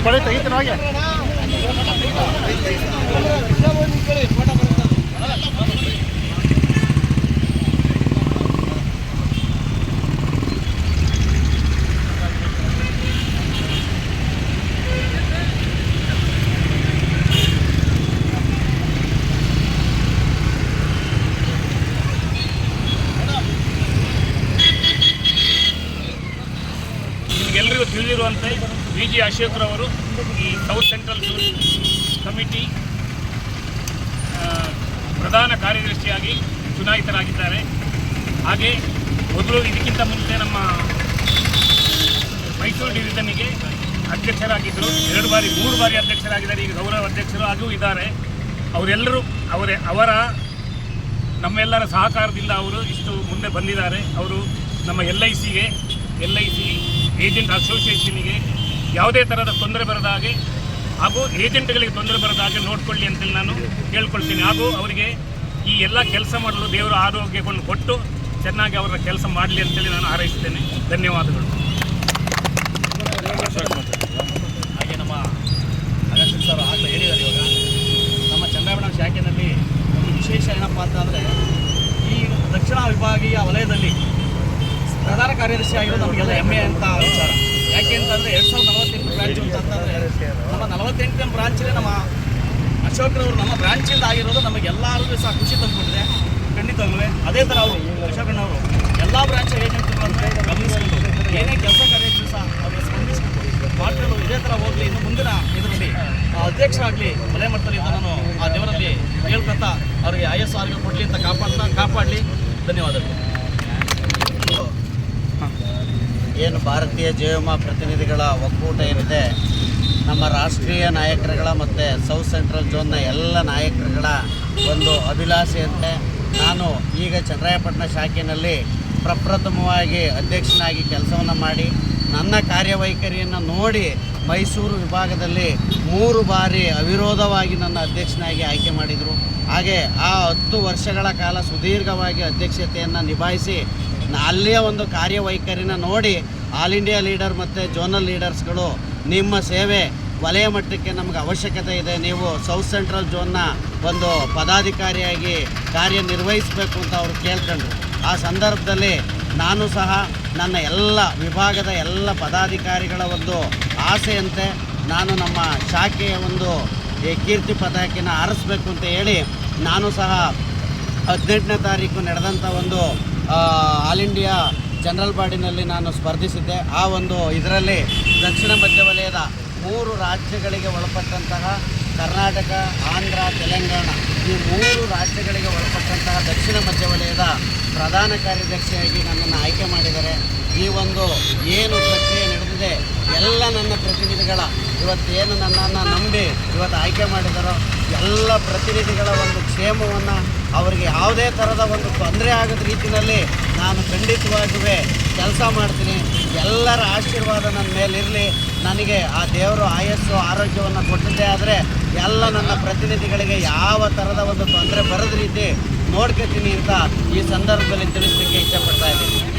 ಕೊಳೆ ತೆಗಿತೀನಿ ಹೋಗಿ. ನಿಮಗೆಲ್ಲರಿಗೂ ತಿಳಿದಿರುವಂತೆ ವಿ ಜಿ ಅಶೋಕ್ರವರು ಈ ಸೌತ್ ಸೆಂಟ್ರಲ್ ಕಮಿಟಿ ಪ್ರಧಾನ ಕಾರ್ಯದರ್ಶಿಯಾಗಿ ಚುನಾಯಿತರಾಗಿದ್ದಾರೆ. ಹಾಗೆ ಮೊದಲು ಇದಕ್ಕಿಂತ ಮುಂಚೆ ನಮ್ಮ ಮೈಸೂರು ಡಿವಿಷನ್ನಿಗೆ ಅಧ್ಯಕ್ಷರಾಗಿದ್ದರು. 2 ಬಾರಿ 3 ಬಾರಿ ಅಧ್ಯಕ್ಷರಾಗಿದ್ದಾರೆ. ಈಗ ಗೌರವ ಅಧ್ಯಕ್ಷರು ಹಾಗೂ ಇದ್ದಾರೆ. ಅವರೆಲ್ಲರೂ ಅವರ ನಮ್ಮೆಲ್ಲರ ಸಹಕಾರದಿಂದ ಅವರು ಇಷ್ಟು ಮುಂದೆ ಬಂದಿದ್ದಾರೆ. ಅವರು ನಮ್ಮ LIC ಏಜೆಂಟ್ ಅಸೋಸಿಯೇಷನ್ನಿಗೆ ಯಾವುದೇ ಥರದ ತೊಂದರೆ ಬರದ ಹಾಗೆ ಹಾಗೂ ಏಜೆಂಟ್ಗಳಿಗೆ ತೊಂದರೆ ಬರದ ಹಾಗೆ ನೋಡಿಕೊಳ್ಳಿ ಅಂತೇಳಿ ನಾನು ಕೇಳ್ಕೊಳ್ತೀನಿ. ಹಾಗೂ ಅವರಿಗೆ ಈ ಎಲ್ಲ ಕೆಲಸ ಮಾಡಲು ದೇವರ ಆರೋಗ್ಯವನ್ನು ಕೊಟ್ಟು ಚೆನ್ನಾಗಿ ಅವರ ಕೆಲಸ ಮಾಡಲಿ ಅಂತೇಳಿ ನಾನು ಹಾರೈಸ್ತೇನೆ. ಧನ್ಯವಾದಗಳು. ಹಾಗೆ ನಮ್ಮ ಅಗಸ್ಟಿನ್ ಸರ್ ಆಗಲೇ ಹೇಳಿದ್ದಾರೆ. ಇವಾಗ ನಮ್ಮ ಚಂದ್ರಾಯಪಟ್ಟಣ ಶಾಖೆಯಲ್ಲಿ ಒಂದು ವಿಶೇಷ ಏನಪ್ಪ ಅಂತಂದರೆ ಈ ದಕ್ಷಿಣ ವಿಭಾಗೀಯ ವಲಯದಲ್ಲಿ ಪ್ರಧಾನ ಕಾರ್ಯದರ್ಶಿ ಆಗಿರೋದು ನಮಗೆಲ್ಲ ಹೆಮ್ಮೆ ಅಂತ ವಿಚಾರ. ಯಾಕೆ ಅಂತಂದರೆ 2048 ಬ್ರಾಂಚ್ ಅಂತಂದರೆ ನಮ್ಮ 48ನೇ ಬ್ರಾಂಚಲ್ಲಿ ನಮ್ಮ ಅಶೋಕ್ರವರು ನಮ್ಮ ಬ್ರಾಂಚಿಂದ ಆಗಿರೋದು ನಮಗೆಲ್ಲರಿಗೂ ಸಹ ಖುಷಿ ತಂದುಕೊಟ್ಟಿದೆ. ಖಂಡಿತವಾಗಲೇ ಅದೇ ಥರ ಅವರು ಅಶೋಕಣ್ಣವರು ಎಲ್ಲ ಬ್ರಾಂಚ್ ಏಜೆಂಟ್ಗಳನ್ನು ಗಮನಿಸಿಕೊಂಡು ಏನೇ ಕೆಲಸ ಕಾರ್ಯಗಳು ಸಹ ಅವರು ಸ್ಪಂದಿಸಿಕೊಂಡು ಪಾರ್ಟಿಗಳು ಇದೇ ಥರ ಹೋಗಲಿ. ಇನ್ನು ಮುಂದಿನ ಇದರಲ್ಲಿ ಅಧ್ಯಕ್ಷ ಆಗಲಿ ವಲಯ ಮಟ್ಟದಲ್ಲಿ ಅಂತ ನಾನು ಆ ದೇವರಲ್ಲಿ ಹೇಳ್ಕೊತಾ ಅವರಿಗೆ ISR ಕೊಡಲಿ ಅಂತ ಕಾಪಾಡಲಿ. ಧನ್ಯವಾದಗಳು. ಏನು ಭಾರತೀಯ ಜೀವವಿಮಾ ಪ್ರತಿನಿಧಿಗಳ ಒಕ್ಕೂಟ ಏನಿದೆ, ನಮ್ಮ ರಾಷ್ಟ್ರೀಯ ನಾಯಕರುಗಳ ಮತ್ತು ಸೌತ್ ಸೆಂಟ್ರಲ್ ಝೋನ್ನ ಎಲ್ಲ ನಾಯಕರುಗಳ ಒಂದು ಅಭಿಲಾಷೆಯಂತೆ ನಾನು ಈಗ ಚನ್ನರಾಯಪಟ್ಟಣ ಶಾಖೆಯಲ್ಲಿ ಪ್ರಪ್ರಥಮವಾಗಿ ಅಧ್ಯಕ್ಷನಾಗಿ ಕೆಲಸವನ್ನು ಮಾಡಿ ನನ್ನ ಕಾರ್ಯವೈಖರಿಯನ್ನು ನೋಡಿ ಮೈಸೂರು ವಿಭಾಗದಲ್ಲಿ 3 ಬಾರಿ ಅವಿರೋಧವಾಗಿ ನನ್ನ ಅಧ್ಯಕ್ಷನಾಗಿ ಆಯ್ಕೆ ಮಾಡಿದರು. ಹಾಗೆ ಆ 10 ವರ್ಷಗಳ ಕಾಲ ಸುದೀರ್ಘವಾಗಿ ಅಧ್ಯಕ್ಷತೆಯನ್ನು ನಿಭಾಯಿಸಿ ಅಲ್ಲಿಯ ಒಂದು ಕಾರ್ಯವೈಖರಿನ ನೋಡಿ ಆಲ್ ಇಂಡಿಯಾ ಲೀಡರ್ ಮತ್ತು ಝೋನಲ್ ಲೀಡರ್ಸ್ಗಳು ನಿಮ್ಮ ಸೇವೆ ವಲಯ ಮಟ್ಟಕ್ಕೆ ನಮಗೆ ಅವಶ್ಯಕತೆ ಇದೆ, ನೀವು ಸೌತ್ ಸೆಂಟ್ರಲ್ ಝೋನ್ನ ಒಂದು ಪದಾಧಿಕಾರಿಯಾಗಿ ಕಾರ್ಯನಿರ್ವಹಿಸಬೇಕು ಅಂತ ಅವರು ಕೇಳ್ಕೊಂಡ್ರು. ಆ ಸಂದರ್ಭದಲ್ಲಿ ನಾನು ಸಹ ನನ್ನ ಎಲ್ಲ ವಿಭಾಗದ ಎಲ್ಲ ಪದಾಧಿಕಾರಿಗಳ ಒಂದು ಆಸೆಯಂತೆ ನಾನು ನಮ್ಮ ಶಾಖೆಯ ಒಂದು ಕೀರ್ತಿ ಪತಾಕೆನ ಹಾರಿಸ್ಬೇಕು ಅಂತ ಹೇಳಿ ನಾನು ಸಹ 18ನೇ ತಾರೀಕು ನಡೆದಂಥ ಒಂದು ಆಲ್ ಇಂಡಿಯಾ ಜನರಲ್ ಬಾಡಿನಲ್ಲಿ ನಾನು ಸ್ಪರ್ಧಿಸಿದ್ದೆ. ಆ ಒಂದು ಇದರಲ್ಲಿ ದಕ್ಷಿಣ ಮಧ್ಯ ವಲಯದ 3 ರಾಜ್ಯಗಳಿಗೆ ಒಳಪಟ್ಟಂತಹ ಕರ್ನಾಟಕ, ಆಂಧ್ರ, ತೆಲಂಗಾಣ ಈ 3 ರಾಜ್ಯಗಳಿಗೆ ಒಳಪಟ್ಟಂತಹ ದಕ್ಷಿಣ ಮಧ್ಯ ವಲಯದ ಪ್ರಧಾನ ಕಾರ್ಯದರ್ಶಿಯಾಗಿ ನನ್ನನ್ನು ಆಯ್ಕೆ ಮಾಡಿದ್ದಾರೆ. ಈ ಒಂದು ಏನು ಪ್ರಕ್ರಿಯೆ ನಡೆದಿದೆ ಎಲ್ಲ ನನ್ನ ಪ್ರತಿನಿಧಿಗಳ ಇವತ್ತೇನು ನನ್ನನ್ನು ನಂಬಿ ಇವತ್ತು ಆಯ್ಕೆ ಮಾಡಿದಾರೋ ಎಲ್ಲ ಪ್ರತಿನಿಧಿಗಳ ಒಂದು ಕ್ಷೇಮವನ್ನು ಅವರಿಗೆ ಯಾವುದೇ ಥರದ ಒಂದು ತೊಂದರೆ ಆಗದ ರೀತಿಯಲ್ಲಿ ನಾನು ಖಂಡಿತವಾಗಿಯೂ ಕೆಲಸ ಮಾಡ್ತೀನಿ. ಎಲ್ಲರ ಆಶೀರ್ವಾದ ನನ್ನ ಮೇಲಿರಲಿ. ನನಗೆ ಆ ದೇವರು ಆಯಸ್ಸು ಆರೋಗ್ಯವನ್ನು ಕೊಟ್ಟಿದ್ದೇ ಆದರೆ ಎಲ್ಲ ನನ್ನ ಪ್ರತಿನಿಧಿಗಳಿಗೆ ಯಾವ ಥರದ ಒಂದು ತೊಂದರೆ ಬರದ ರೀತಿ ನೋಡ್ಕೊತೀನಿ ಅಂತ ಈ ಸಂದರ್ಭದಲ್ಲಿ ತಿಳಿಸಲಿಕ್ಕೆ ಇಷ್ಟಪಡ್ತಾ ಇದ್ದೀನಿ.